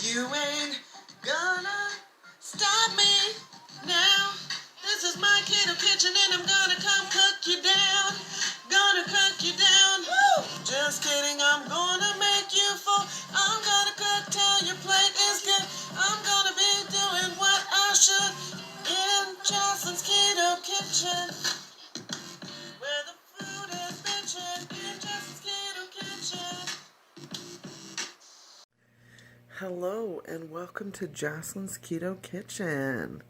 You ain't gonna stop me now. This is my keto kitchen and I'm gonna come cook you down. Gonna cook you down. Woo! Just kidding, I'm gonna make you full. I'm gonna cook till your plate is good. I'm gonna be doing what I should in Jocelyn's Keto Kitchen. Where the food is bitchin' in Jocelyn's Keto Kitchen. Hello and welcome to Jocelyn's Keto Kitchen.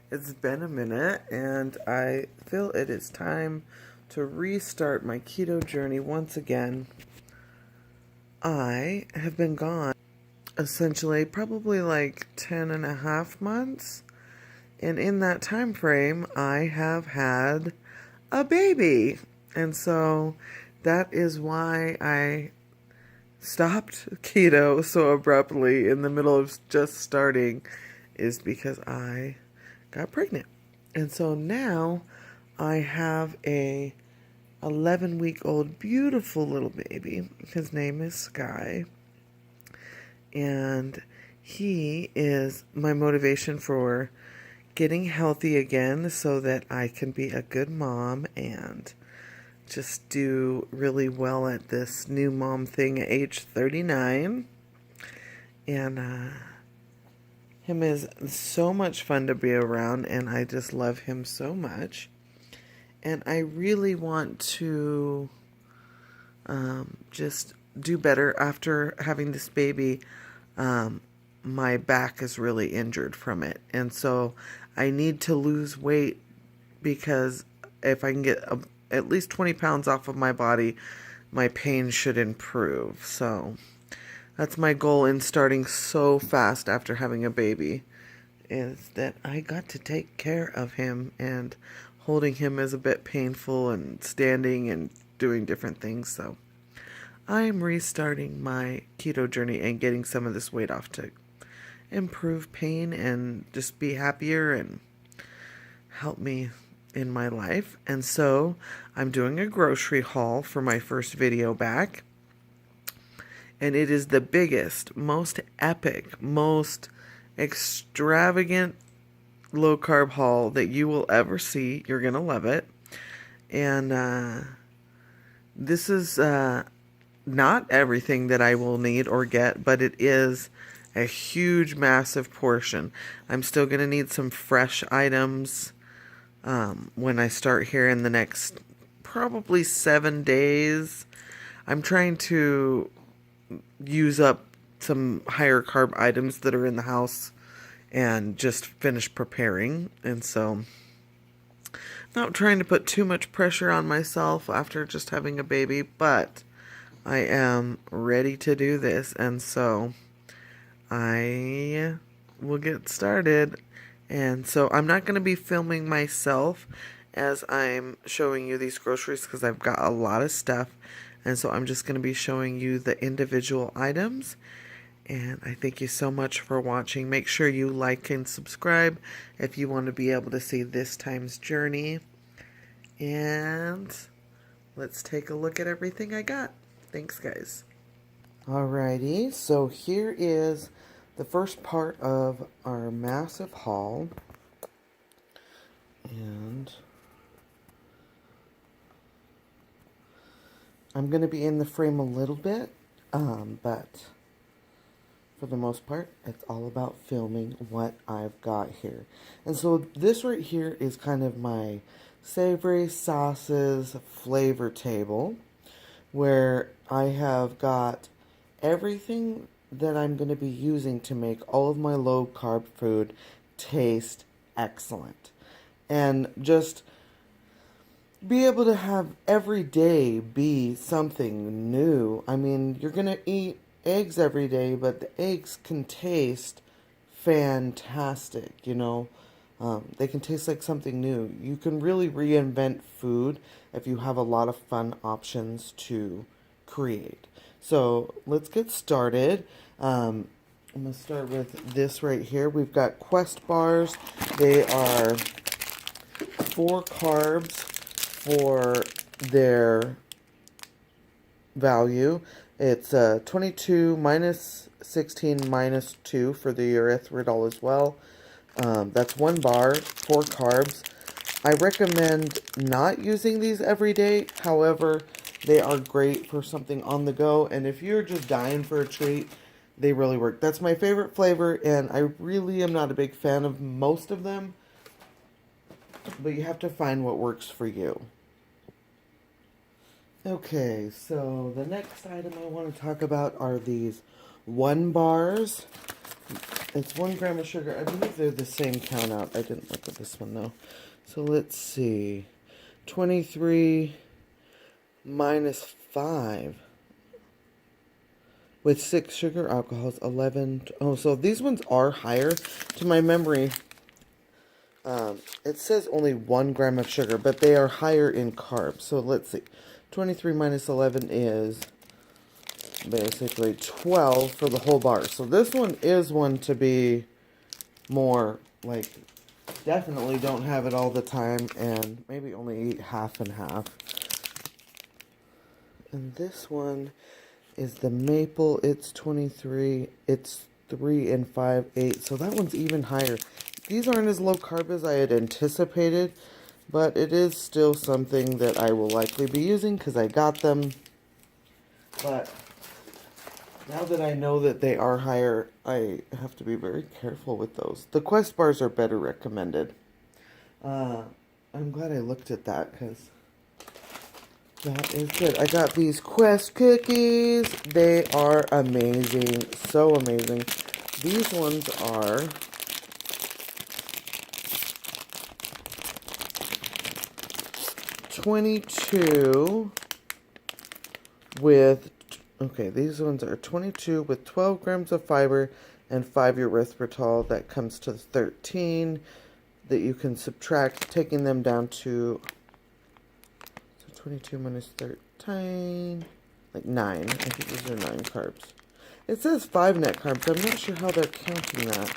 It's been a minute and I feel it is time to restart my keto journey once again. I have been gone essentially probably like 10 and a half months, and in that time frame I have had a baby, and so that is why I stopped keto so abruptly in the middle of just starting, is because I got pregnant. And so now I have a 11-week-old beautiful little baby. His name is Sky. And he is my motivation for getting healthy again so that I can be a good mom and just do really well at this new mom thing at age 39. And him is so much fun to be around, and I just love him so much. And I really want to just do better after having this baby. My back is really injured from it, and so I need to lose weight, because if I can get at least 20 pounds off of my body, my pain should improve. So that's my goal in starting so fast after having a baby, is that I got to take care of him, and holding him is a bit painful, and standing and doing different things. So I'm restarting my keto journey and getting some of this weight off to improve pain and just be happier and help me in my life. And so I'm doing a grocery haul for my first video back, and it is the biggest, most epic, most extravagant low carb haul that you will ever see. You're gonna love it. And this is not everything that I will need or get, but it is a huge, massive portion. I'm still gonna need some fresh items when I start here in the next probably 7 days. I'm trying to use up some higher carb items that are in the house and just finish preparing. And so not trying to put too much pressure on myself after just having a baby, but I am ready to do this, and so I will get started. And so I'm not going to be filming myself as I'm showing you these groceries, because I've got a lot of stuff. And so I'm just going to be showing you the individual items. And I thank you so much for watching. Make sure you like and subscribe if you want to be able to see this time's journey. And let's take a look at everything I got. Thanks, guys. Alrighty, so here is the first part of our massive haul, and I'm going to be in the frame a little bit, but for the most part, it's all about filming what I've got here. And so this right here is kind of my savory sauces flavor table, where I have got everything that I'm going to be using to make all of my low carb food taste excellent. And just be able to have every day be something new. I mean, you're going to eat eggs every day, but the eggs can taste fantastic, you know. They can taste like something new. You can really reinvent food if you have a lot of fun options to create. So let's get started. I'm going to start with this right here. We've got Quest bars. They are 4 carbs for their value. It's 22 minus 16 minus 2 for the erythritol as well. That's 1 bar, 4 carbs. I recommend not using these every day. However, they are great for something on the go. And if you're just dying for a treat, they really work. That's my favorite flavor, and I really am not a big fan of most of them. But you have to find what works for you. Okay, so the next item I want to talk about are these 1 bars. It's 1 gram of sugar. I believe they're the same count out. I didn't look at this one though. So let's see. 23 minus 5 with 6 sugar alcohols, 11. Oh, so these ones are higher. To my memory, it says only 1 gram of sugar, but they are higher in carbs. So let's see. 23 minus 11 is basically 12 for the whole bar. So this one is one to be more like, definitely don't have it all the time, and maybe only eat half and half. And this one is the maple. It's 23. It's 3 and 5/8. So that one's even higher. These aren't as low carb as I had anticipated, but it is still something that I will likely be using because I got them. But now that I know that they are higher, I have to be very careful with those. The Quest bars are better recommended. I'm glad I looked at that because that is good. I got these Quest cookies. They are amazing. So amazing. These ones are 22 with, okay, these ones are 22 with 12 grams of fiber and 5 erythritol. That comes to 13 that you can subtract, taking them down to, so 22 minus 13, like 9. I think these are 9 carbs. It says 5 net carbs. I'm not sure how they're counting that.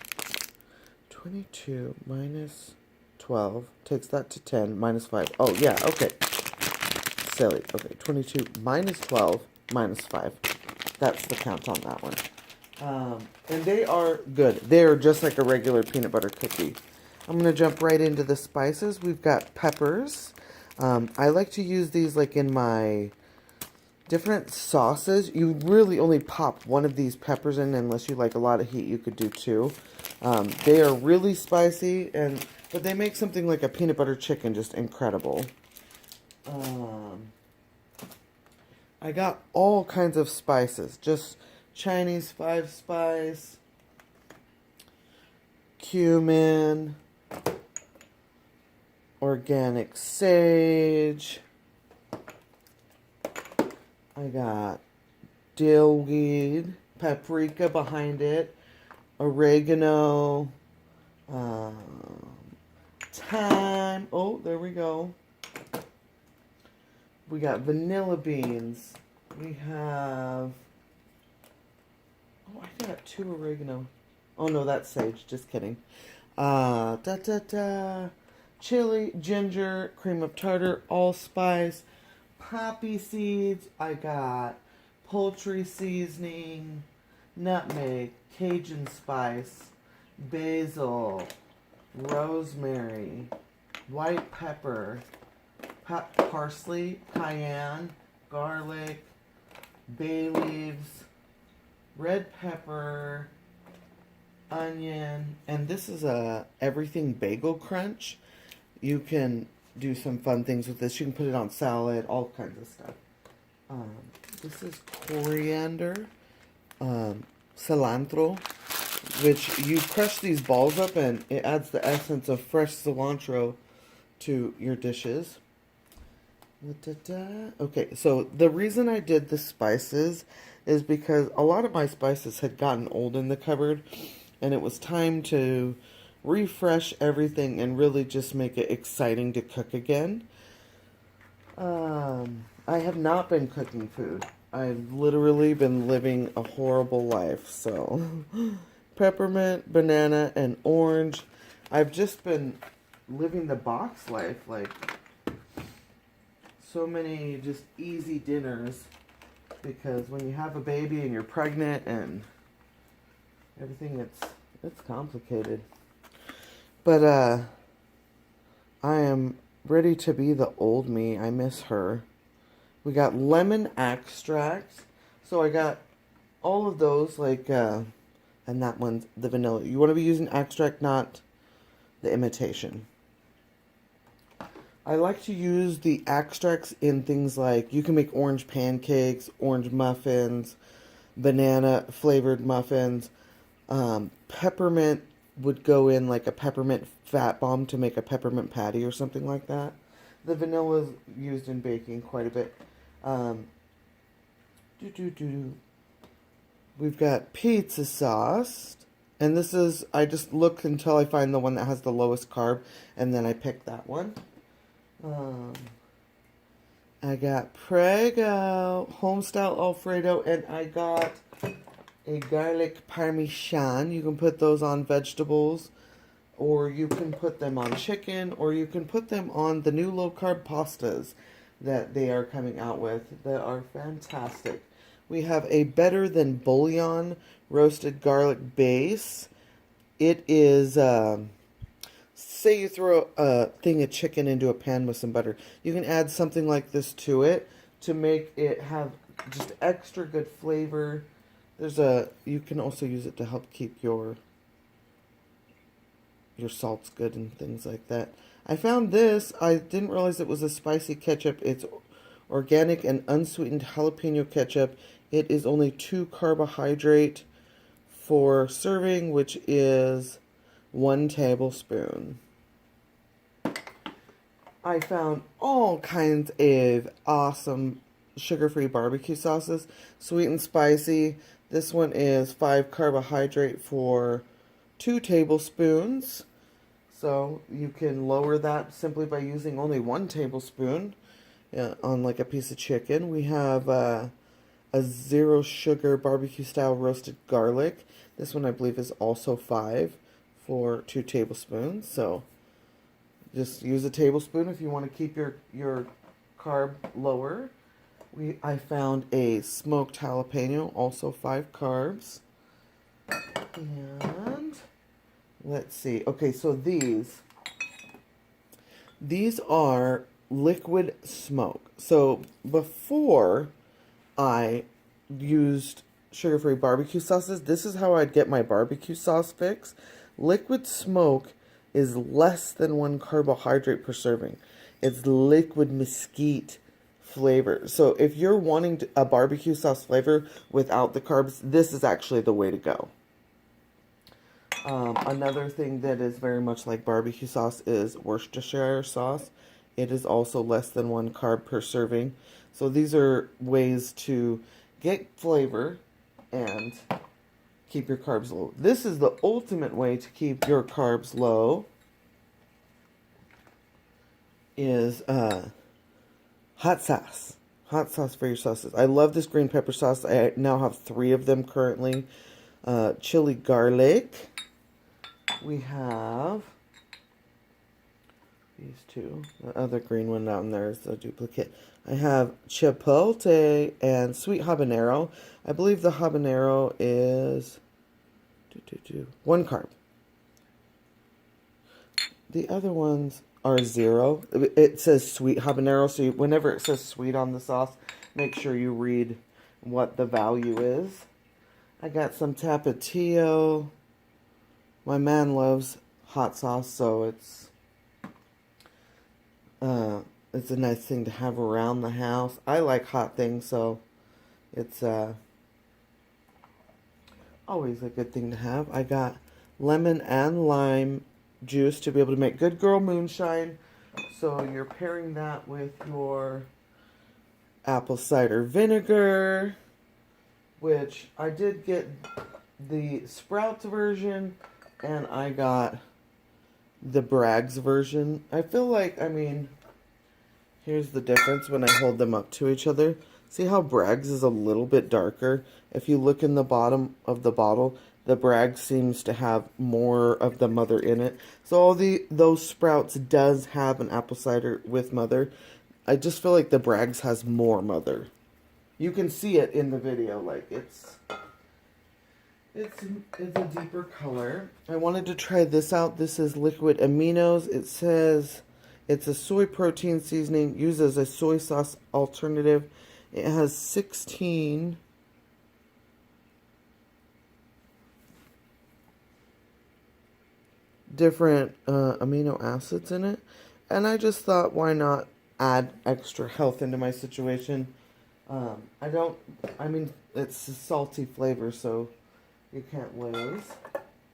22 minus 12 takes that to 10 minus 5. Oh, yeah, okay. Silly. Okay, 22 minus 12 minus 5. That's the count on that one. And they are good. They're just like a regular peanut butter cookie. I'm going to jump right into the spices. We've got peppers. I like to use these like in my different sauces. You really only pop one of these peppers in unless you like a lot of heat. You could do 2. They are really spicy, but they make something like a peanut butter chicken just incredible. I got all kinds of spices. Just Chinese 5 spice, cumin, organic sage. I got dill weed, paprika behind it, oregano, thyme. Oh, there we go. We got vanilla beans. We have, oh, I got 2 oregano. Oh no, that's sage. Just kidding. Chili, ginger, cream of tartar, allspice, poppy seeds. I got poultry seasoning, nutmeg, Cajun spice, basil, rosemary, white pepper, parsley, cayenne, garlic, bay leaves, red pepper, onion, and this is a everything bagel crunch. You can do some fun things with this. You can put it on salad, all kinds of stuff. This is coriander, cilantro, which you crush these balls up and it adds the essence of fresh cilantro to your dishes. Okay, so the reason I did the spices is because a lot of my spices had gotten old in the cupboard, and it was time to refresh everything and really just make it exciting to cook again. I have not been cooking food. I've literally been living a horrible life, so peppermint, banana, and orange. I've just been living the box life, like so many just easy dinners, because when you have a baby and you're pregnant and everything, it's complicated. But I am ready to be the old me. I miss her. We got lemon extracts. So I got all of those, like, and that one's the vanilla. You want to be using extract, not the imitation. I like to use the extracts in things like, you can make orange pancakes, orange muffins, banana flavored muffins. Peppermint would go in like a peppermint fat bomb to make a peppermint patty or something like that. The vanilla is used in baking quite a bit. We've got pizza sauce. And this is, I just look until I find the one that has the lowest carb, and then I pick that one. I got Prego, homestyle Alfredo, and I got a garlic parmesan. You can put those on vegetables, or you can put them on chicken, or you can put them on the new low-carb pastas that they are coming out with that are fantastic. We have a Better Than Bouillon roasted garlic base. It is, say you throw a thing of chicken into a pan with some butter. You can add something like this to it to make it have just extra good flavor. You can also use it to help keep your salts good and things like that. I found this. I didn't realize it was a spicy ketchup. It's organic and unsweetened jalapeno ketchup. It is only 2 carbohydrate for serving, which is 1 tablespoon. I found all kinds of awesome sugar-free barbecue sauces, sweet and spicy. This one is 5 carbohydrate for 2 tablespoons. So you can lower that simply by using only 1 tablespoon on like a piece of chicken. We have a 0 sugar barbecue style roasted garlic. This one I believe is also 5 for 2 tablespoons. So just use a tablespoon if you want to keep your carb lower. I found a smoked jalapeno, also 5 carbs. And let's see. Okay, so these are liquid smoke. So before I used sugar-free barbecue sauces, this is how I'd get my barbecue sauce fix. Liquid smoke is less than 1 carbohydrate per serving. It's liquid mesquite flavor. So if you're wanting a barbecue sauce flavor without the carbs, this is actually the way to go. Another thing that is very much like barbecue sauce is Worcestershire sauce. It is also less than 1 carb per serving. So these are ways to get flavor and keep your carbs low. This is the ultimate way to keep your carbs low, is hot sauce. Hot sauce for your sauces. I love this green pepper sauce. I now have 3 of them currently. Chili garlic. We have these 2. The other green one down there is the duplicate. I have chipotle and sweet habanero. I believe the habanero is 1 carb. The other ones are 0. It says sweet habanero, so whenever it says sweet on the sauce, make sure you read what the value is. I got some Tapatio. My man loves hot sauce, so it's a nice thing to have around the house. I like hot things, so it's always a good thing to have. I got lemon and lime juice to be able to make good girl moonshine. So you're pairing that with your apple cider vinegar, which I did get the Sprouts version, and I got the Bragg's version. I feel like, I mean, here's the difference when I hold them up to each other. See how Bragg's is a little bit darker? If you look in the bottom of the bottle, the Bragg seems to have more of the mother in it. So all those Sprouts does have an apple cider with mother. I just feel like the Bragg's has more mother. You can see it in the video, like It's a deeper color. I wanted to try this out. This is liquid aminos. It says it's a soy protein seasoning used as a soy sauce alternative. It has 16 different amino acids in it. And I just thought, why not add extra health into my situation? I mean, it's a salty flavor, so you can't lose.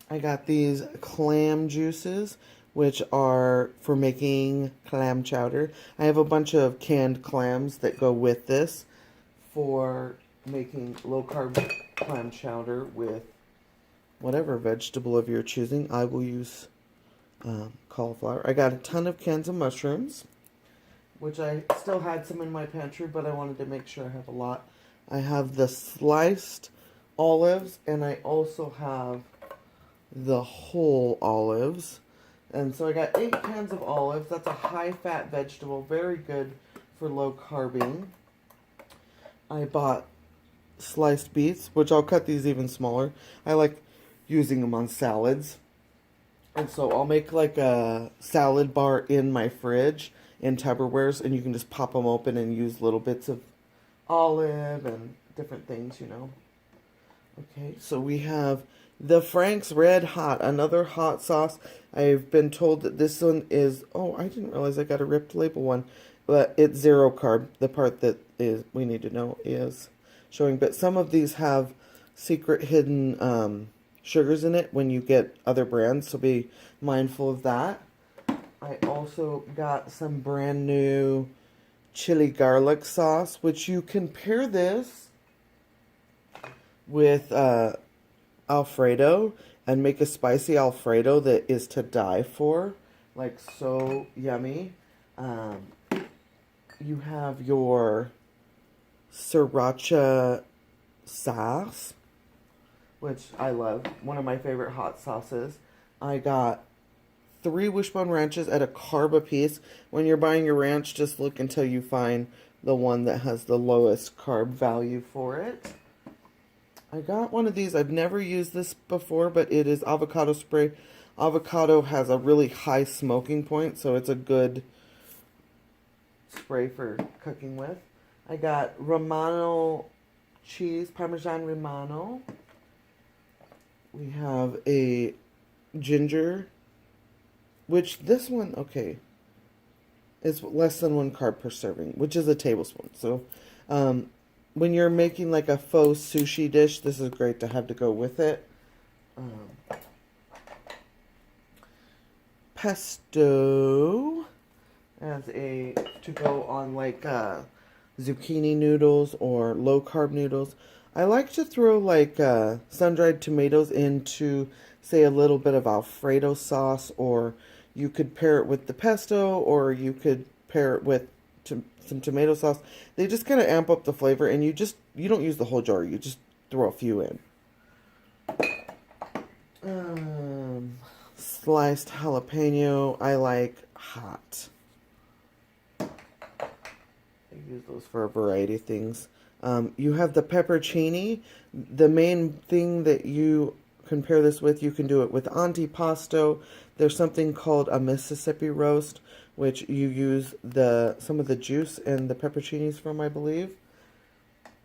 I got these clam juices, which are for making clam chowder. I have a bunch of canned clams that go with this for making low-carb clam chowder with whatever vegetable of your choosing. I will use cauliflower. I got a ton of cans of mushrooms, which I still had some in my pantry, but I wanted to make sure I have a lot. I have the sliced olives, and I also have the whole olives. And so I got 8 cans of olives. That's a high-fat vegetable, very good for low carbing. I bought sliced beets, which I'll cut these even smaller. I like using them on salads. And so I'll make like a salad bar in my fridge in Tupperwares, and you can just pop them open and use little bits of olive and different things, you know. Okay, so we have the Frank's Red Hot, another hot sauce. I've been told that this one is, oh, I didn't realize I got a ripped label one, but it's 0 carb. The part that is we need to know is showing, but some of these have secret hidden sugars in it when you get other brands, so be mindful of that. I also got some brand new chili garlic sauce, which you can pair this with Alfredo and make a spicy Alfredo that is to die for. Like, so yummy. You have your sriracha sauce, which I love. One of my favorite hot sauces. I got 3 Wishbone Ranches at a carb apiece. When you're buying your ranch, just look until you find the one that has the lowest carb value for it. I got one of these. I've never used this before, but it is avocado spray. Avocado has a really high smoking point, so it's a good spray for cooking with. I got Romano cheese, Parmesan Romano. We have a ginger, which this one, okay, is less than 1 carb per serving, which is a tablespoon. So, when you're making like a faux sushi dish, this is great to have to go with it. Pesto as a to go on like zucchini noodles or low carb noodles. I like to throw like sun-dried tomatoes into, say, a little bit of Alfredo sauce, or you could pair it with the pesto, or you could pair it with some tomato sauce. They just kind of amp up the flavor, and you don't use the whole jar. You just throw a few in. Sliced jalapeno. I like hot. I use those for a variety of things. You have the peppercini. The main thing that you can pair this with, you can do it with antipasto. There's something called a Mississippi roast, which you use some of the juice and the pepperoncinis from, I believe.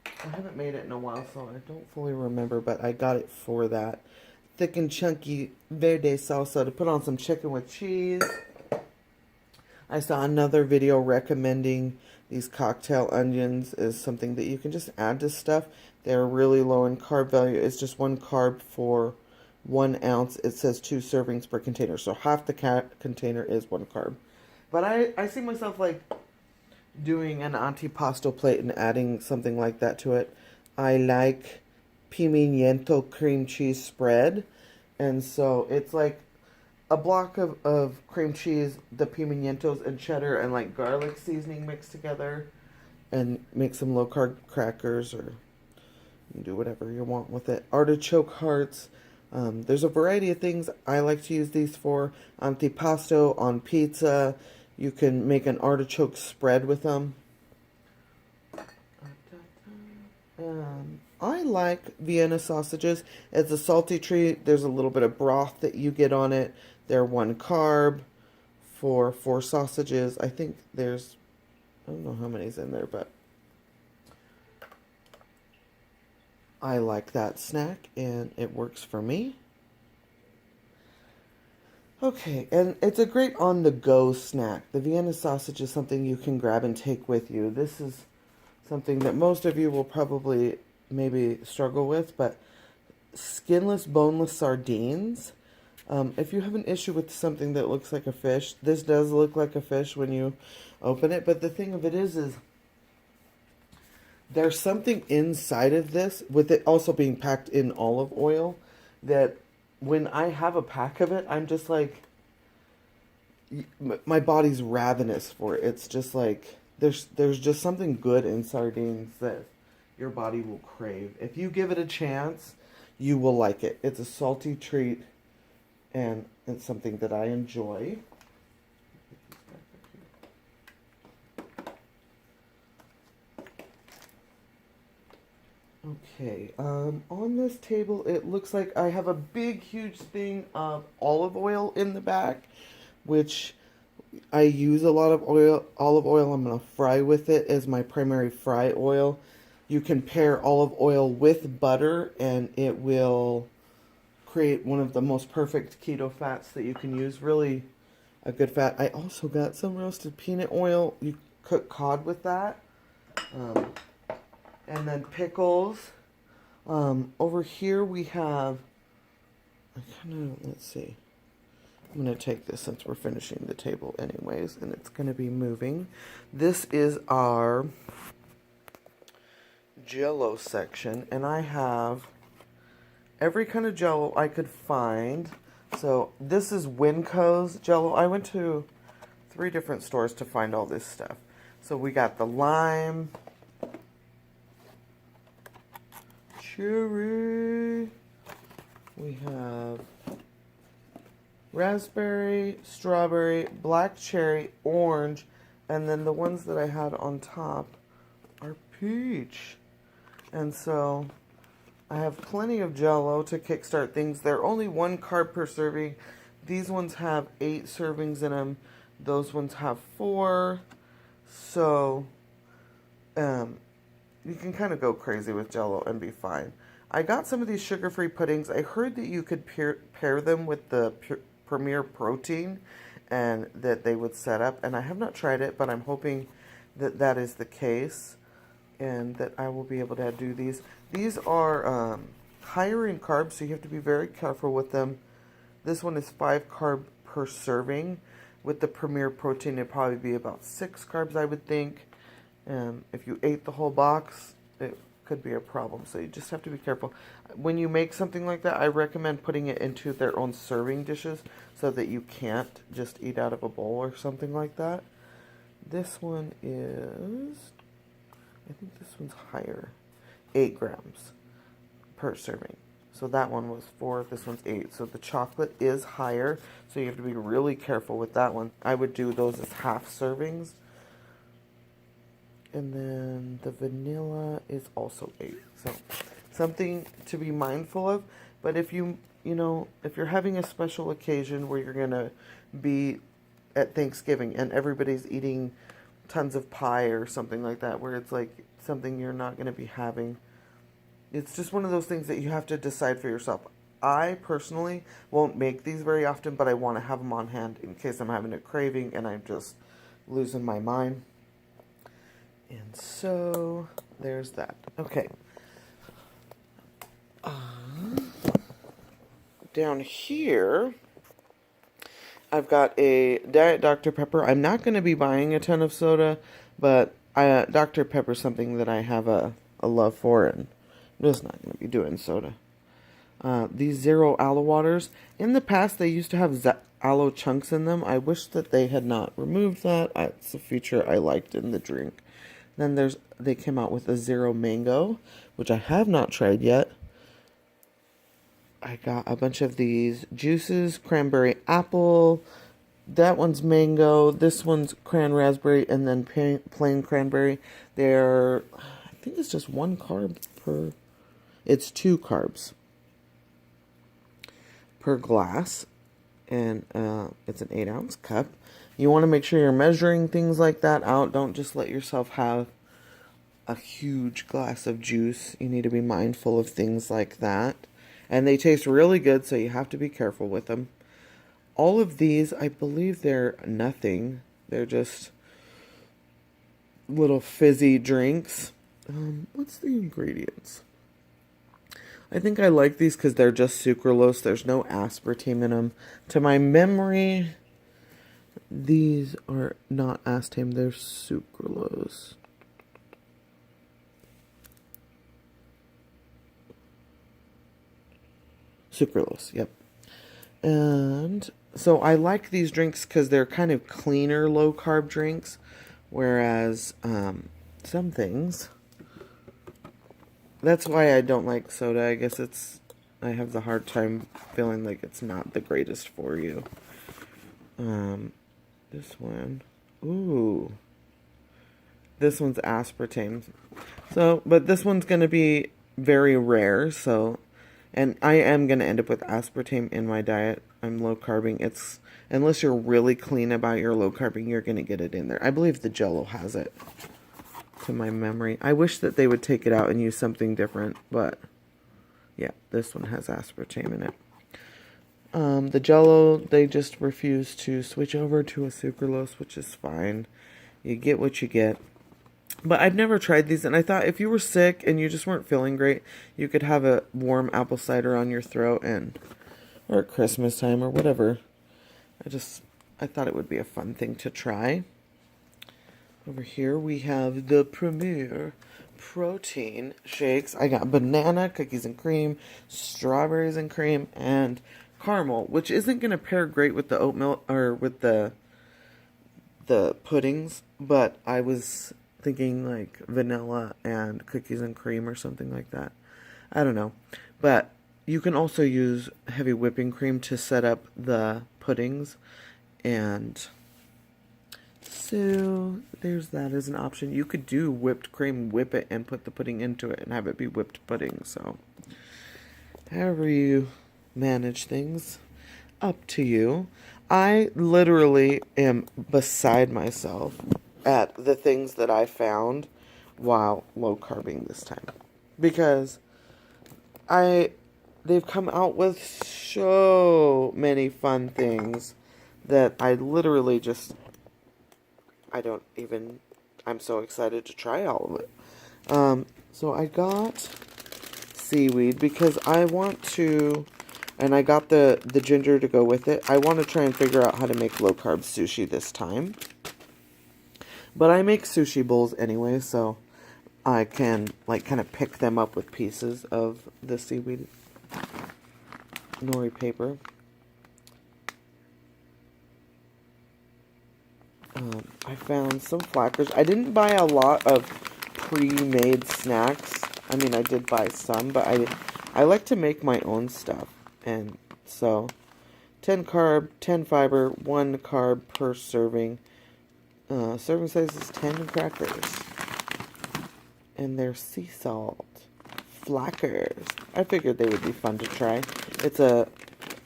I haven't made it in a while, so I don't fully remember, but I got it for that. Thick and chunky verde salsa to put on some chicken with cheese. I saw another video recommending these cocktail onions is something that you can just add to stuff. They're really low in carb value. It's just 1 carb for 1 ounce. It says 2 servings per container, so half the container is 1 carb. But I see myself like doing an antipasto plate and adding something like that to it. I like pimiento cream cheese spread, and so it's like a block of cream cheese, the pimientos and cheddar and like garlic seasoning mixed together, and make some low carb crackers, or you can do whatever you want with it. Artichoke hearts. There's a variety of things I like to use these for. Antipasto on pizza. You can make an artichoke spread with them. I like Vienna sausages. It's a salty treat. There's a little bit of broth that you get on it. They're 1 carb for 4 sausages. I think there's, I don't know how many's in there, but I like that snack and it works for me. Okay, and it's a great on-the-go snack. The Vienna sausage is something you can grab and take with you. This is something that most of you will probably maybe struggle with, but skinless, boneless sardines. If you have an issue with something that looks like a fish, this does look like a fish when you open it, but the thing of it is there's something inside of this, with it also being packed in olive oil, that when I have a pack of it, I'm just like, my body's ravenous for it. It's just like, there's just something good in sardines that your body will crave. If you give it a chance, you will like it. It's a salty treat, and it's something that I enjoy. Okay, on this table, it looks like I have a big, huge thing of olive oil in the back, which I use a lot of olive oil. I'm going to fry with it as my primary fry oil. You can pair olive oil with butter, and it will create one of the most perfect keto fats that you can use. Really a good fat. I also got some roasted peanut oil. You cook cod with that. And then pickles. Over here we have, let's see. I'm going to take this since we're finishing the table anyways, and it's going to be moving. This is our Jell-O section, and I have every kind of Jell-O I could find. So this is Winco's Jell-O. I went to 3 different stores to find all this stuff. So we got the lime, cherry, we have raspberry, strawberry, black cherry, orange, and then the ones that I had on top are peach. And so I have plenty of Jell-O to kickstart things. They're only 1 carb per serving. These ones have 8 servings in them. Those ones have 4. So you can kind of go crazy with Jell-O and be fine. I got some of these sugar-free puddings. I heard that you could pair them with the Premier Protein and that they would set up. And I have not tried it, but I'm hoping that that is the case and that I will be able to do these. These are higher in carbs, so you have to be very careful with them. This one is 5 carb per serving. With the Premier Protein, it'd probably be about 6 carbs, I would think. If you ate the whole box, it could be a problem. So you just have to be careful. When you make something like that, I recommend putting it into their own serving dishes so that you can't just eat out of a bowl or something like that. This one is, I think this one's higher, 8 grams per serving. So that one was 4, this one's 8. So the chocolate is higher, so you have to be really careful with that one. I would do those as half servings. And then the vanilla is also 8. So something to be mindful of. But if if you're having a special occasion where you're going to be at Thanksgiving and everybody's eating tons of pie or something like that, where it's like something you're not going to be having, it's just one of those things that you have to decide for yourself. I personally won't make these very often, but I want to have them on hand in case I'm having a craving and I'm just losing my mind. And so, there's that. Okay. Down here, I've got a Diet Dr. Pepper. I'm not going to be buying a ton of soda, but Dr. Pepper is something that I have a love for, and I'm just not going to be doing soda. These Zero Aloe waters. In the past, they used to have aloe chunks in them. I wish that they had not removed that. It's a feature I liked in the drink. Then they came out with a Zero Mango, which I have not tried yet. I got a bunch of these juices, cranberry apple. That one's mango. This one's cran raspberry, and then plain cranberry. I think it's just 1 carb per It's 2 carbs per glass, and it's an 8-ounce cup. You want to make sure you're measuring things like that out. Don't just let yourself have a huge glass of juice. You need to be mindful of things like that. And they taste really good, so you have to be careful with them. All of these, I believe they're nothing. They're just little fizzy drinks. What's the ingredients? I think I like these because they're just sucralose. There's no aspartame in them. To my memory, these are not aspartame. They're sucralose. Sucralose, yep. And so I like these drinks because they're kind of cleaner, low-carb drinks. Whereas some things... That's why I don't like soda. I guess I have the hard time feeling like it's not the greatest for you. This one. Ooh. This one's aspartame. So, but this one's going to be very rare, so... And I am going to end up with aspartame in my diet. I'm low carbing. Unless you're really clean about your low carbing, you're going to get it in there. I believe the Jell-O has it, to my memory. I wish that they would take it out and use something different, but yeah, this one has aspartame in it. The Jell-O, they just refuse to switch over to a sucralose, which is fine. You get what you get. But I've never tried these, and I thought if you were sick and you just weren't feeling great, you could have a warm apple cider on your throat, or at Christmas time or whatever. I thought it would be a fun thing to try. Over here we have the Premier protein shakes. I got banana, cookies and cream, strawberries and cream, and caramel, which isn't going to pair great with the oatmeal or with the puddings, but I was thinking like vanilla and cookies and cream or something like that. I don't know. But you can also use heavy whipping cream to set up the puddings. And so there's that as an option. You could do whipped cream, whip it, and put the pudding into it and have it be whipped pudding. So however you manage things, up to you. I literally am beside myself at the things that I found while low carbing this time, because they've come out with so many fun things that I literally I'm so excited to try all of it. So I got seaweed because I want to, and I got the ginger to go with it. I want to try and figure out how to make low carb sushi this time. But I make sushi bowls anyway, so I can kind of pick them up with pieces of the seaweed nori paper. I found some flackers. I didn't buy a lot of pre-made snacks. I mean, I did buy some, but I like to make my own stuff. And so 10 carb, 10 fiber, 1 carb per serving. Serving size is 10 crackers. And they're sea salt. Flackers. I figured they would be fun to try.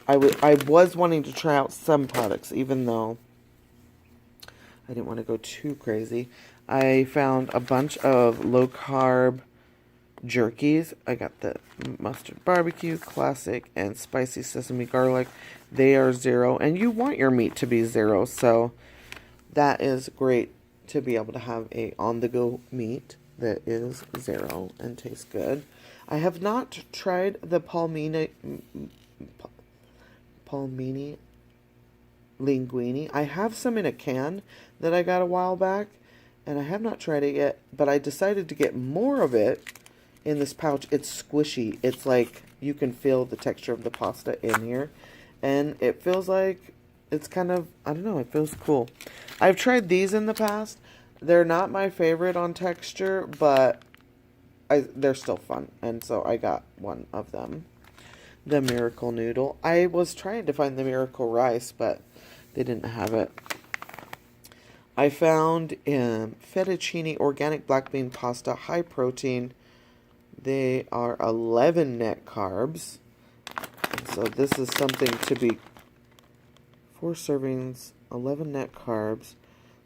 I was wanting to try out some products, even though I didn't want to go too crazy. I found a bunch of low-carb jerkies. I got the mustard barbecue, classic, and spicy sesame garlic. They are 0, and you want your meat to be 0, so that is great to be able to have a on-the-go meat that is 0 and tastes good. I have not tried the palmini linguine. I have some in a can that I got a while back, and I have not tried it yet, but I decided to get more of it in this pouch. It's squishy. It's like you can feel the texture of the pasta in here, and it feels like it's kind of, I don't know, it feels cool. I've tried these in the past. They're not my favorite on texture, but they're still fun, and so I got one of them. The Miracle Noodle. I was trying to find the Miracle Rice, but they didn't have it. I found fettuccine organic black bean pasta, high protein. They are 11 net carbs. So this is something to be 4 servings, 11 net carbs.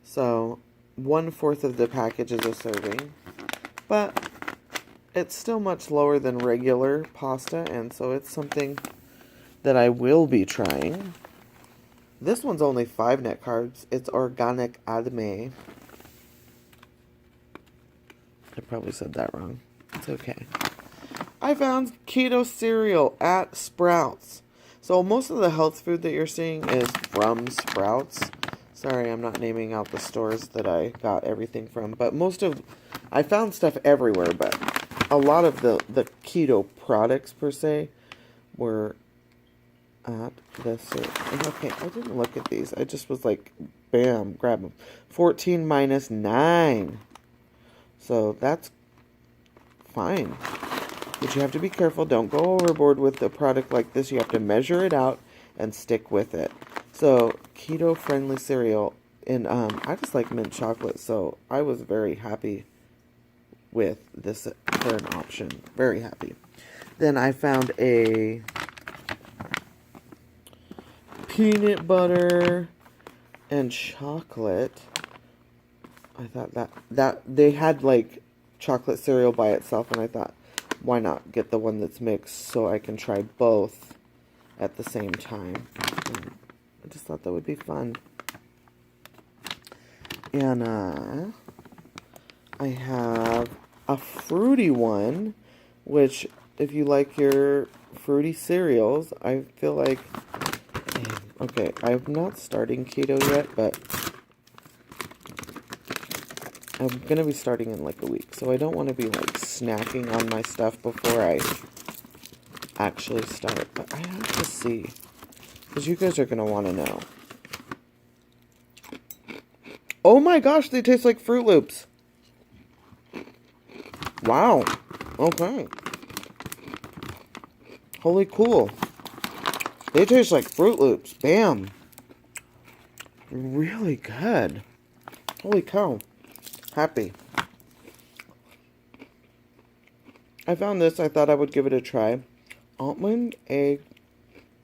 So 1/4 of the package is a serving. But it's still much lower than regular pasta, and so it's something that I will be trying. This one's only 5 net carbs. It's organic adme. I probably said that wrong. It's okay. I found keto cereal at Sprouts. So most of the health food that you're seeing is from Sprouts. Sorry, I'm not naming out the stores that I got everything from. But I found stuff everywhere, but a lot of the keto products, per se, were at the store. Okay, I didn't look at these. I just was like, bam, grab them. 14 minus 9. So that's fine. But you have to be careful. Don't go overboard with a product like this. You have to measure it out and stick with it. So, keto-friendly cereal. And I just like mint chocolate, so I was very happy with this for an option. Very happy. Then I found a peanut butter and chocolate. I thought that they had like chocolate cereal by itself, and I thought, why not get the one that's mixed so I can try both at the same time. And I just thought that would be fun. And I have a fruity one, which if you like your fruity cereals, I feel like, okay, I'm not starting keto yet, but I'm going to be starting in like a week, so I don't want to be like snacking on my stuff before I actually start. But I have to see, because you guys are going to want to know. Oh my gosh, they taste like Fruit Loops. Wow. Okay. Holy cool. They taste like Fruit Loops. Bam. Really good. Holy cow. Happy. I found this. I thought I would give it a try. Almond, egg,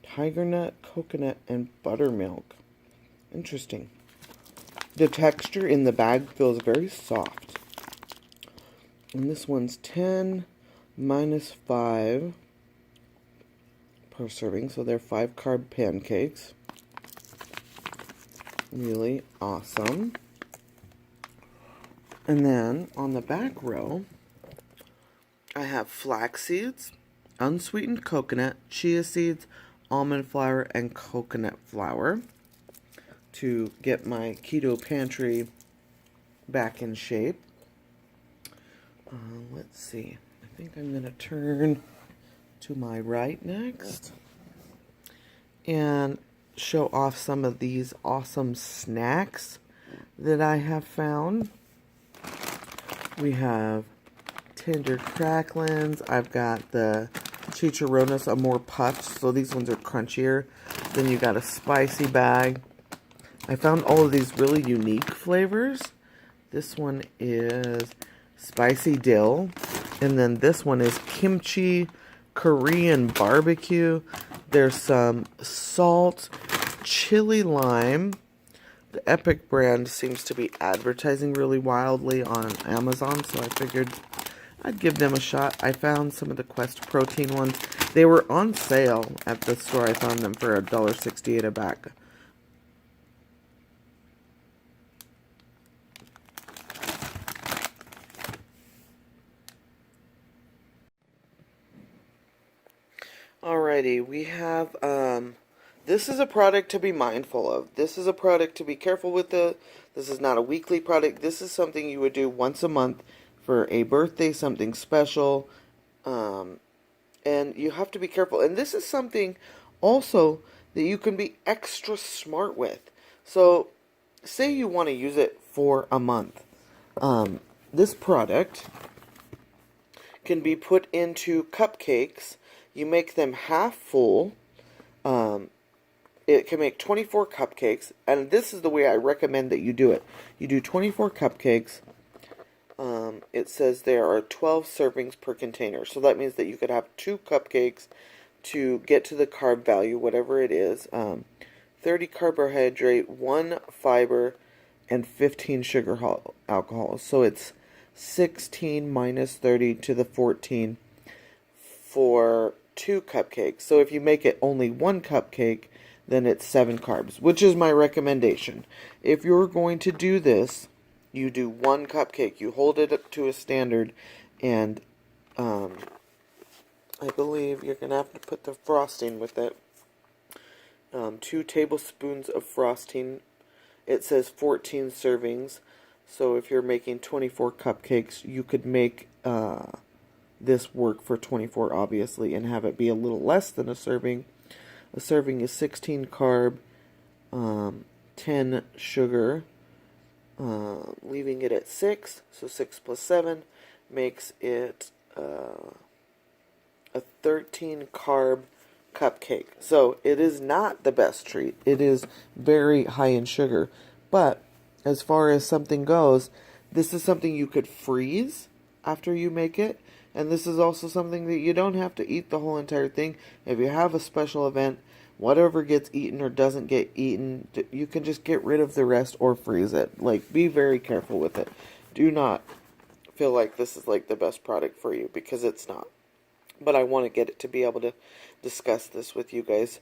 tiger nut, coconut, and buttermilk. Interesting. The texture in the bag feels very soft. And this one's 10 minus 5 per serving. So they're 5 carb pancakes. Really awesome. And then on the back row, I have flax seeds, unsweetened coconut, chia seeds, almond flour, and coconut flour to get my keto pantry back in shape. Let's see. I think I'm going to turn to my right next and show off some of these awesome snacks that I have found. We have tender cracklins. I've got the chicharrones, are more puffed, so these ones are crunchier. Then you got a spicy bag. I found all of these really unique flavors. This one is spicy dill, and then this one is kimchi Korean barbecue. There's some salt, chili lime. The Epic brand seems to be advertising really wildly on Amazon, so I figured I'd give them a shot. I found some of the Quest protein ones. They were on sale at the store. I found them for $1.68 a bag. Alrighty, we have, this is a product to be mindful of. This is a product to be careful with. This is not a weekly product. This is something you would do once a month for a birthday, something special. And you have to be careful. And this is something also that you can be extra smart with. So, say you want to use it for a month. This product can be put into cupcakes. You make them half full. It can make 24 cupcakes, and this is the way I recommend that you do it. You do 24 cupcakes, it says there are 12 servings per container. So that means that you could have 2 cupcakes to get to the carb value, whatever it is. 30 carbohydrate, 1 fiber, and 15 sugar alcohol. So it's 16 minus 30 to the 14 for 2 cupcakes. So if you make it only 1 cupcake, then it's 7 carbs, which is my recommendation. If you're going to do this, you do 1 cupcake. You hold it up to a standard, and I believe you're going to have to put the frosting with it. 2 tablespoons of frosting. It says 14 servings. So if you're making 24 cupcakes, you could make this work for 24, obviously, and have it be a little less than a serving. A serving is 16 carb, 10 sugar, leaving it at 6. So 6 plus 7 makes it a 13 carb cupcake. So it is not the best treat. It is very high in sugar. But as far as something goes, this is something you could freeze after you make it. And this is also something that you don't have to eat the whole entire thing. If you have a special event, whatever gets eaten or doesn't get eaten, you can just get rid of the rest or freeze it. Like, be very careful with it. Do not feel like this is like the best product for you, because it's not. But I want to get it to be able to discuss this with you guys.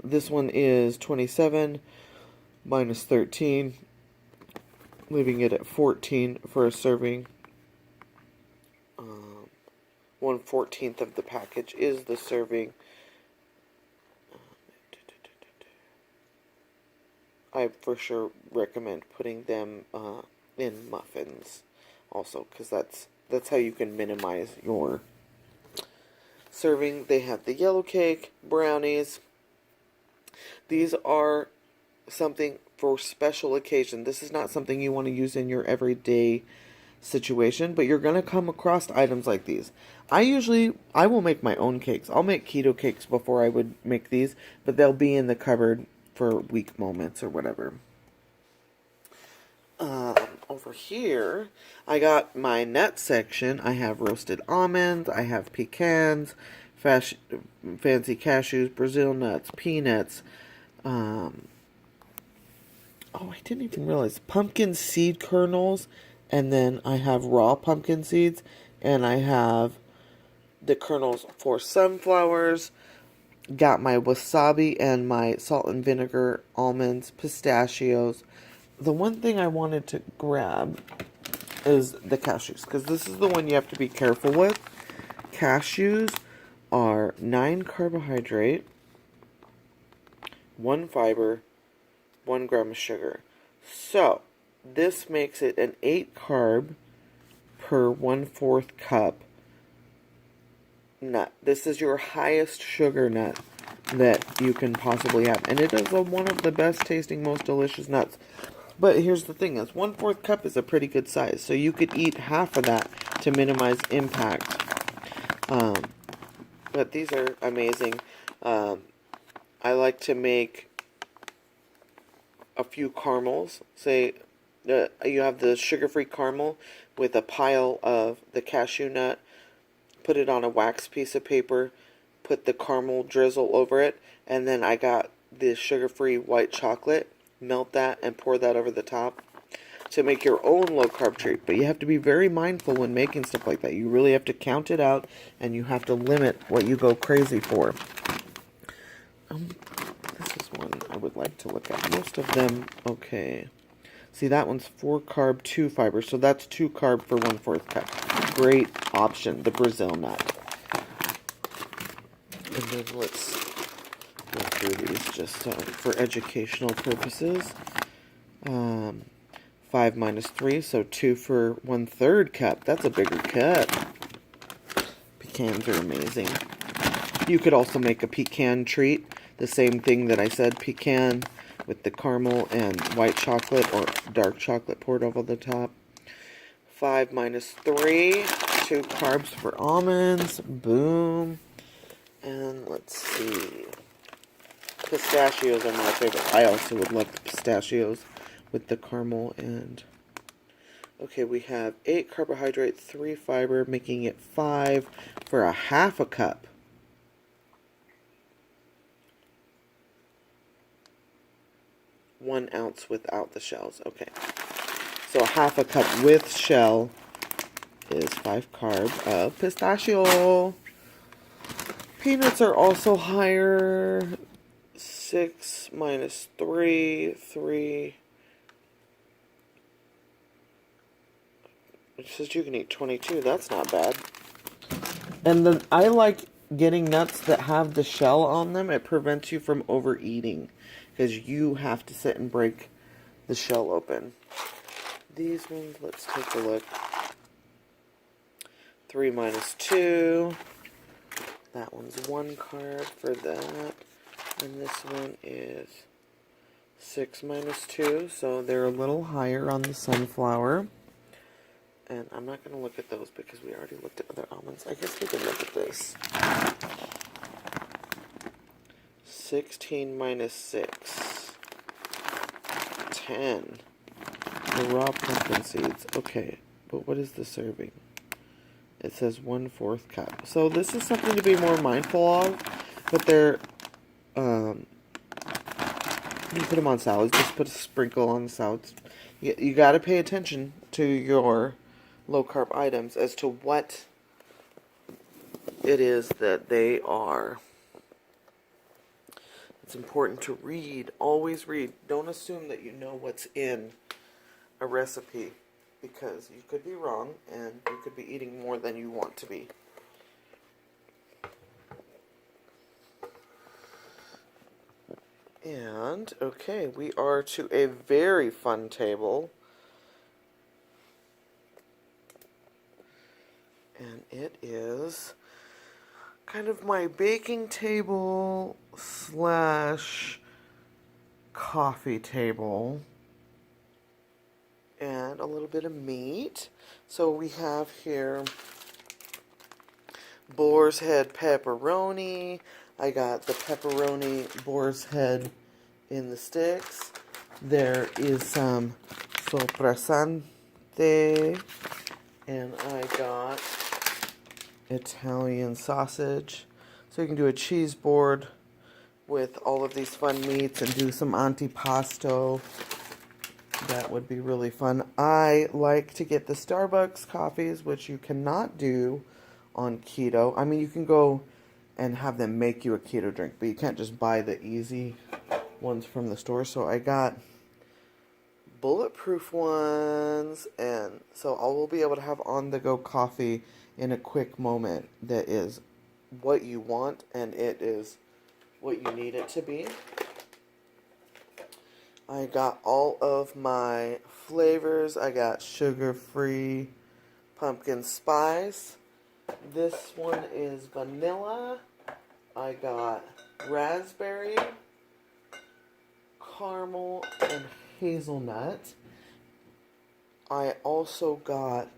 This one is 27 minus 13, leaving it at 14 for a serving. 1/14 of the package is the serving. I for sure recommend putting them in muffins also, because that's how you can minimize your serving. They have the yellow cake, brownies. These are something for special occasion. This is not something you want to use in your everyday situation, but you're going to come across items like these. I will make my own cakes. I'll make keto cakes before I would make these, but they'll be in the cupboard for weak moments or whatever. Over here, I got my nut section. I have roasted almonds, I have pecans, fancy cashews, Brazil nuts, peanuts, I didn't even realize, pumpkin seed kernels, and then I have raw pumpkin seeds, and I have the kernels for sunflowers. Got my wasabi and my salt and vinegar almonds, pistachios. The one thing I wanted to grab is the cashews, because this is the one you have to be careful with. Cashews are 9 carbohydrate, 1 fiber, 1 gram of sugar. So this makes it an 8 carb per 1/4 cup nut. This is your highest sugar nut that you can possibly have, and it is one of the best tasting, most delicious nuts. But here's the thing, is 1/4 cup is a pretty good size, so you could eat half of that to minimize impact. But these are amazing. I like to make a few caramels. Say you have the sugar-free caramel with a pile of the cashew nut. Put it on a wax piece of paper, put the caramel drizzle over it, and then I got the sugar-free white chocolate, melt that, and pour that over the top to make your own low-carb treat. But you have to be very mindful when making stuff like that. You really have to count it out, and you have to limit what you go crazy for. This is one I would like to look at. Most of them, okay. See, that one's 4 carb, 2 fiber, so that's 2 carb for 1/4 cup. Great option, the Brazil nut. And then let's go through these just for educational purposes. 5 minus 3, so 2 for 1/3 cup. That's a bigger cup. Pecans are amazing. You could also make a pecan treat. The same thing that I said, pecan with the caramel and white chocolate or dark chocolate poured over the top. 5 minus 3, 2 carbs for almonds. Boom. And let's see. Pistachios are my favorite. I also would love the pistachios with the caramel and Okay, we have 8 carbohydrate, 3 fiber, making it 5 for a half a cup. One ounce without the shells. Okay. So a half a cup with shell is 5 carb of pistachio. Peanuts are also higher. 6 minus 3, 3. It says you can eat 22. That's not bad. And then I like getting nuts that have the shell on them. It prevents you from overeating because you have to sit and break the shell open. These ones, let's take a look. 3 minus 2. That one's 1 carb for that. And this one is 6 minus 2. So they're a little higher on the sunflower. And I'm not going to look at those because we already looked at other almonds. I guess we can look at this. 16 minus 6. 10. The raw pumpkin seeds. Okay, but what is the serving? It says 1/4 cup. So this is something to be more mindful of. But they're, you put them on salads. Just put a sprinkle on the salads. You got to pay attention to your low-carb items as to what it is that they are. It's important to read. Always read. Don't assume that you know what's in a recipe, because you could be wrong and you could be eating more than you want to be. And, okay, we are to a very fun table. And it is kind of my baking table slash coffee table. And a little bit of meat. So we have here boar's head pepperoni. I got the pepperoni boar's head in the sticks. There is some soprasante. And I got Italian sausage. So you can do a cheese board with all of these fun meats and do some antipasto. That would be really fun. I like to get the Starbucks coffees, which you cannot do on keto. I mean, you can go and have them make you a keto drink, but you can't just buy the easy ones from the store. So I got bulletproof ones, and so I will be able to have on-the-go coffee in a quick moment that is what you want, and it is what you need it to be. I got all of my flavors. I got sugar-free pumpkin spice. This one is vanilla. I got raspberry, caramel, and hazelnut. I also got,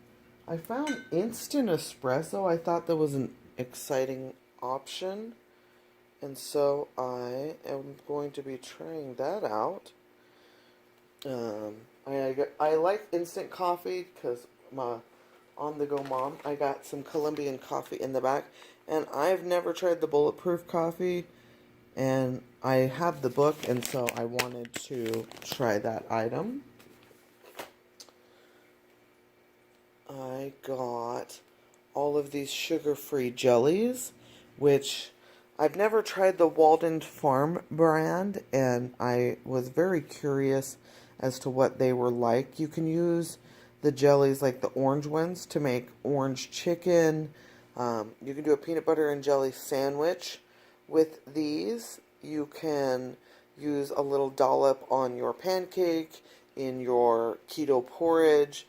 I found instant espresso. I thought that was an exciting option. And so I am going to be trying that out. I like instant coffee because my on-the-go mom. I got some Colombian coffee in the back. And I've never tried the bulletproof coffee. And I have the book, and so I wanted to try that item. I got all of these sugar-free jellies, which I've never tried the Walden Farm brand, and I was very curious as to what they were like. You can use the jellies, like the orange ones, to make orange chicken. You can do a peanut butter and jelly sandwich with these. You can use a little dollop on your pancake, in your keto porridge.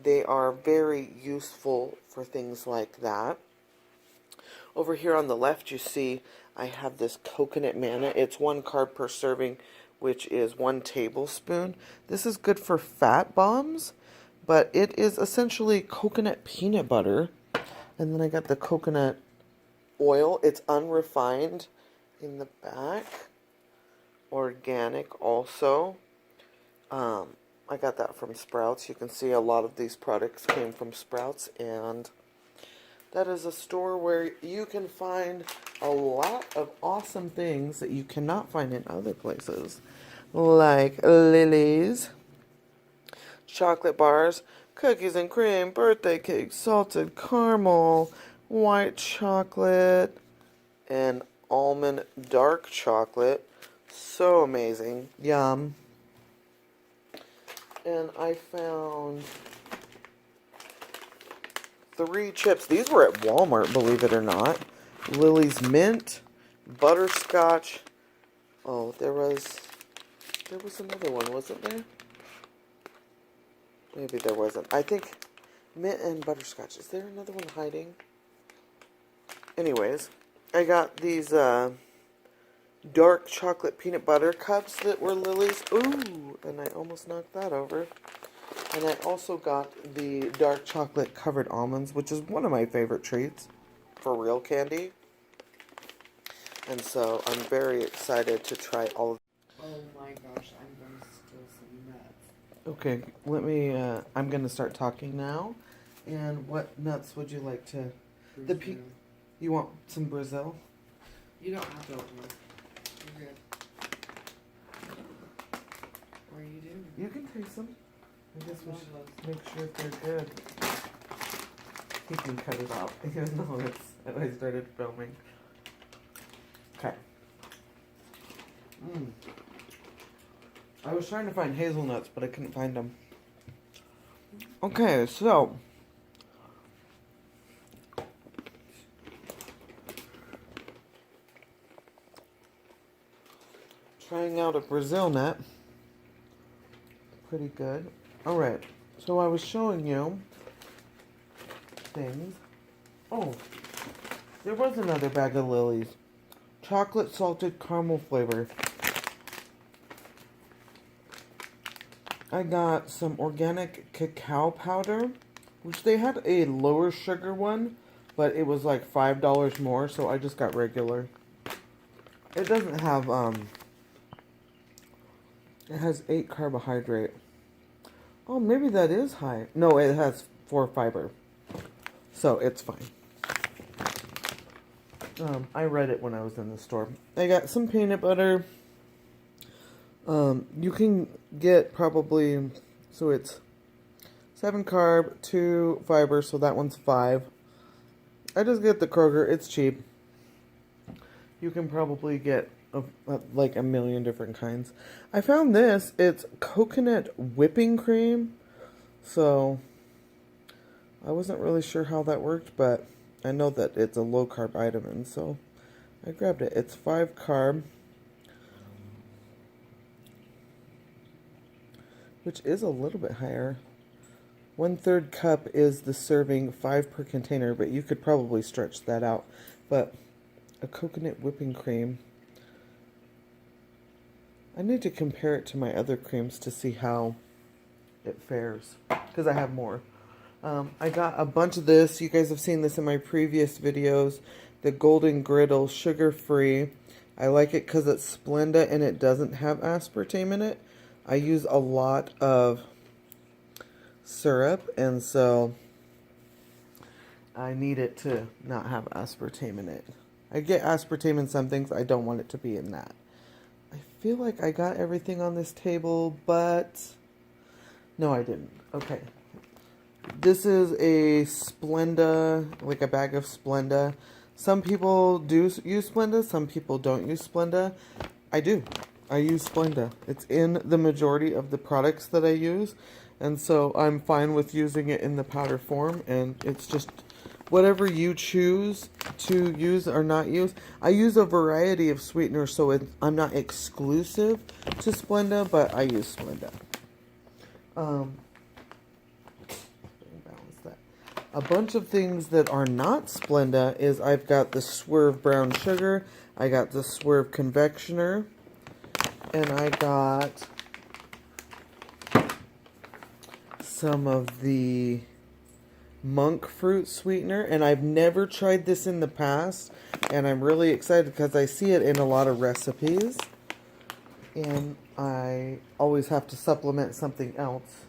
They are very useful for things like that. Over here on the left, you see I have this coconut manna. It's 1 carb per serving, which is 1 tablespoon. This is good for fat bombs, but it is essentially coconut peanut butter. And then I got the coconut oil. It's unrefined in the back. Organic also. I got that from Sprouts. You can see a lot of these products came from Sprouts, and that is a store where you can find a lot of awesome things that you cannot find in other places. Like Lily's, chocolate bars, cookies and cream, birthday cake, salted caramel, white chocolate, and almond dark chocolate. So amazing. Yum. And I found 3 chips. These were at Walmart, believe it or not. Lily's mint, butterscotch. Oh, there was another one, wasn't there? Maybe there wasn't. I think mint and butterscotch. Is there another one hiding? Anyways, I got these dark chocolate peanut butter cups that were Lily's. Ooh, and I almost knocked that over. And I also got the dark chocolate covered almonds, which is one of my favorite treats for real candy. And so I'm very excited to try all of them. Oh my gosh, I'm going to steal some nuts. Okay, let me, I'm going to start talking now. And what nuts would you like to... Brazil. You want some Brazil? You don't have to open them. You're good. What are you doing? You can taste them. I guess we should make sure if they're good. He can cut it out, even though I started filming. Okay. I was trying to find hazelnuts, but I couldn't find them. Okay, so trying out a Brazil nut. Pretty good. Alright, so I was showing you things. Oh, there was another bag of Lily's. Chocolate salted caramel flavor. I got some organic cacao powder, which they had a lower sugar one, but it was like $5 more, so I just got regular. It doesn't have, it has 8 carbohydrate. Oh, maybe that is high. No, it has 4 fiber. So, it's fine. I read it when I was in the store. I got some peanut butter. You can get probably, so it's 7 carb, 2 fiber, so that one's 5. I just get the Kroger. It's cheap. You can probably get like a million different kinds. I found this. It's coconut whipping cream. So I wasn't really sure how that worked, but I know that it's a low carb item, and so I grabbed it. It's 5 carb, which is a little bit higher. 1/3 cup is the serving, 5 per container, but you could probably stretch that out. But a coconut whipping cream, I need to compare it to my other creams to see how it fares, because I have more. I got a bunch of this. You guys have seen this in my previous videos. The Golden Griddle, sugar-free. I like it because it's Splenda and it doesn't have aspartame in it. I use a lot of syrup, and so I need it to not have aspartame in it. I get aspartame in some things. I don't want it to be in that. I feel like I got everything on this table, but no, I didn't. Okay. This is a Splenda, like a bag of Splenda. Some people do use Splenda. Some people don't use Splenda. I do. I use Splenda. It's in the majority of the products that I use. And so I'm fine with using it in the powder form. And it's just whatever you choose to use or not use. I use a variety of sweeteners, so I'm not exclusive to Splenda, but I use Splenda. A bunch of things that are not Splenda is I've got the Swerve brown sugar, I got the Swerve confectioner, and I got some of the monk fruit sweetener, and I've never tried this in the past, and I'm really excited because I see it in a lot of recipes. and I always have to supplement something else.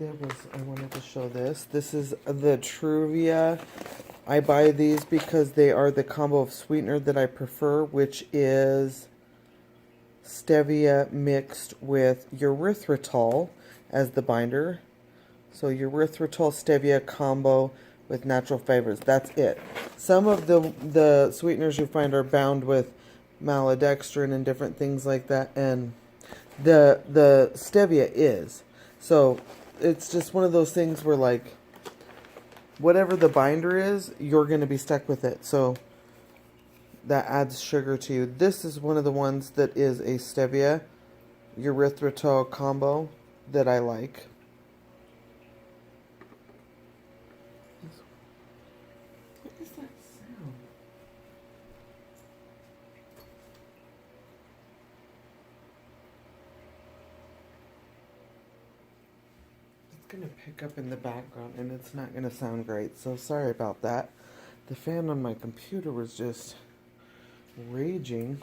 I wanted to show this. This is the Truvia. I buy these because they are the combo of sweetener that I prefer, which is stevia mixed with erythritol as the binder. So erythritol stevia combo with natural flavors. That's it. Some of the sweeteners you find are bound with maltodextrin and different things like that, and the stevia is. So it's just one of those things where, like, whatever the binder is, you're going to be stuck with it. So that adds sugar to you. This is one of the ones that is a stevia erythritol combo that I like. What is that sound? Going to pick up in the background and it's not going to sound great, so sorry about that. The fan on my computer was just raging.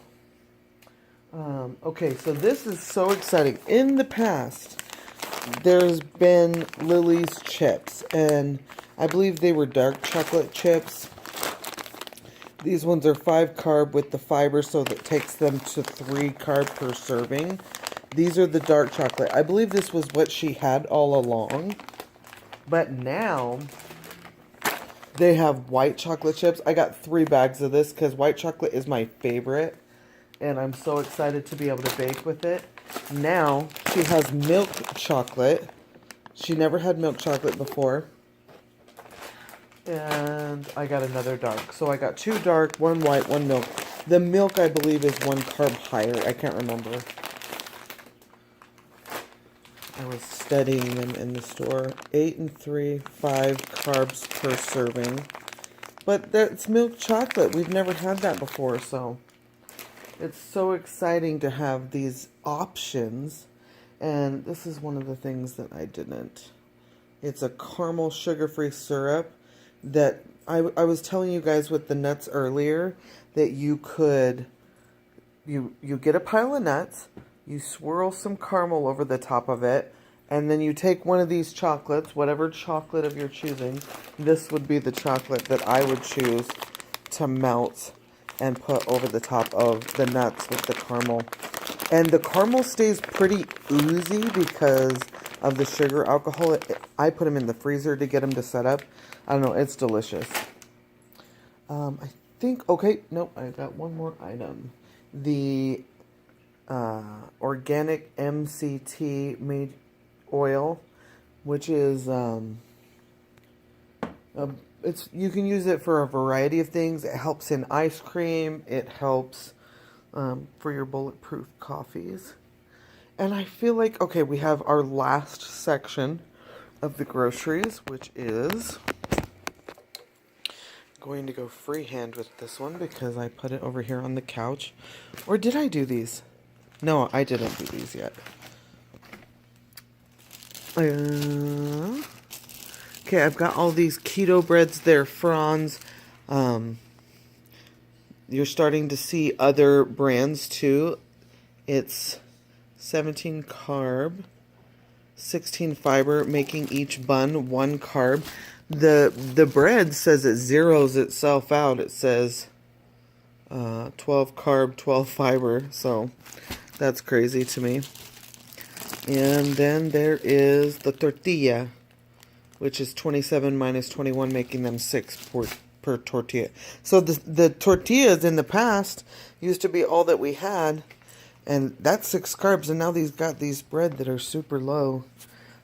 Okay, so this is so exciting. In the past, there's been Lily's chips, and I believe they were dark chocolate chips. These ones are 5 carb with the fiber, so that takes them to 3 carb per serving. These are the dark chocolate. I believe this was what she had all along. But now, they have white chocolate chips. I got 3 bags of this because white chocolate is my favorite. And I'm so excied to be able to bake with it. Now, she has milk chocolate. She never had milk chocolate before. And I got another dark. So I got 2 dark, 1 white, 1 milk. The milk, I believe, is 1 carb higher. I can't remember. I was studying them in the store. 8 and 3, 5 carbs per serving. But that's milk chocolate. We've never had that before, so it's so exciting to have these options. And this is one of the things that I didn't. It's a caramel sugar-free syrup that I was telling you guys with the nuts earlier that you could, you get a pile of nuts, you swirl some caramel over the top of it, and then you take one of these chocolates, whatever chocolate of your choosing. This would be the chocolate that I would choose to melt and put over the top of the nuts with the caramel. And the caramel stays pretty oozy because of the sugar alcohol. I put them in the freezer to get them to set up. I don't know, it's delicious. I think, okay, nope, I got one more item. The organic MCT made oil, which is it's, you can use it for a variety of things. It helps in ice cream. It helps for your bulletproof coffees. And I feel like, okay, we have our last section of the groceries, which is going to go freehand with this one because I put it over here on the couch. Or did I do these? No, I didn't do these yet. Okay, I've got all these keto breads. They're Franz. You're starting to see other brands too. It's 17 carb, 16 fiber, making each bun 1 carb. The bread says it zeroes itself out. It says 12 carb, 12 fiber. So that's crazy to me. And then there is the tortilla, which is 27 minus 21, making them 6 per tortilla. So the tortillas in the past used to be all that we had, and that's 6 carbs, and now these got these bread that are super low.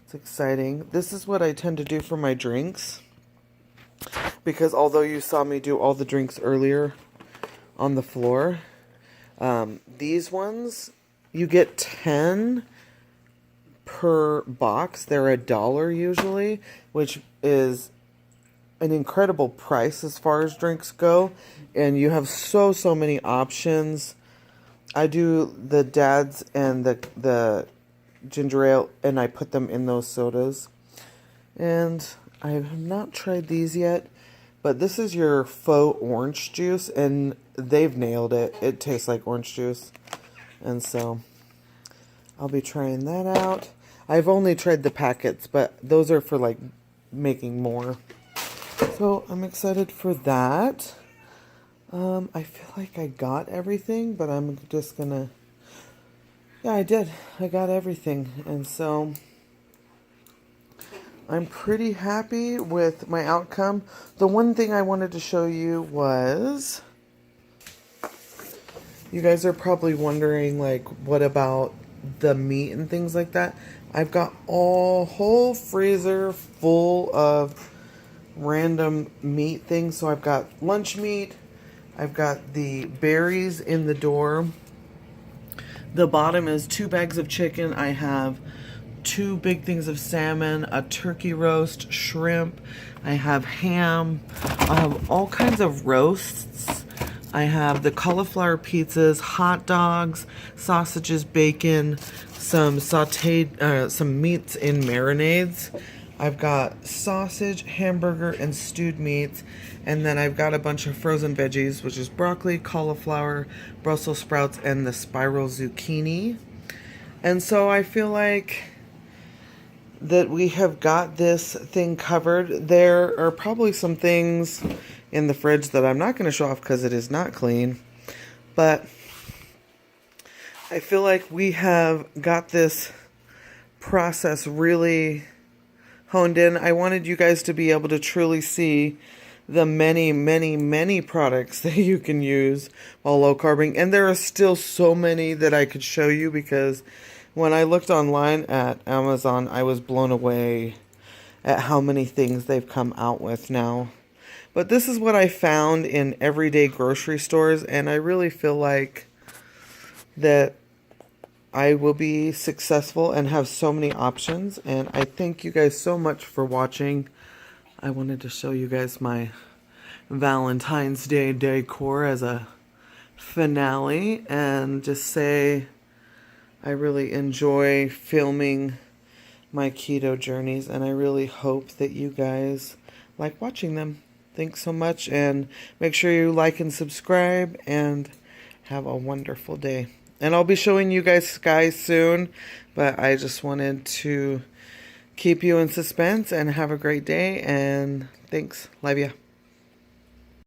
It's exciting. This is what I tend to do for my drinks, because although you saw me do all the drinks earlier on the floor, these ones, you get 10 per box. They're $1 usually, which is an incredible price as far as drinks go, and you have so many options. I do the dads and the ginger ale, and I put them in those sodas. And I have not tried these yet. But this is your faux orange juice, and they've nailed it. It tastes like orange juice. And so I'll be trying that out. I've only tried the packets, but those are for like making more. So I'm excited for that. I feel like I got everything, but I'm just gonna... Yeah, I did. I got everything. And so I'm pretty happy with my outcome. The one thing I wanted to show you was... You guys are probably wondering, like, what about the meat and things like that? I've got a whole freezer full of random meat things. So I've got lunch meat. I've got the berries in the door. The bottom is 2 bags of chicken. I have 2 big things of salmon, a turkey roast, shrimp. I have ham. I have all kinds of roasts. I have the cauliflower pizzas, hot dogs, sausages, bacon, some sauteed, some meats in marinades. I've got sausage, hamburger, and stewed meats. And then I've got a bunch of frozen veggies, which is broccoli, cauliflower, Brussels sprouts, and the spiral zucchini. And so I feel like that we have got this thing covered. There are probably some things in the fridge that I'm not going to show off because it is not clean. But I feel like we have got this process really honed in. I wanted you guys to be able to truly see the many, many, many products that you can use while low carbing. And there are still so many that I could show you, because when I looked online at Amazon, I was blown away at how many things they've come out with now. But this is what I found in everyday grocery stores, and I really feel like that I will be successful and have so many options. And I thank you guys so much for watching. I wanted to show you guys my Valentine's Day decor as a finale, and just say I really enjoy filming my keto journeys, and I really hope that you guys like watching them. Thanks so much, and make sure you like and subscribe, and have a wonderful day. And I'll be showing you guys skies soon, but I just wanted to keep you in suspense, and have a great day, and thanks. Love ya.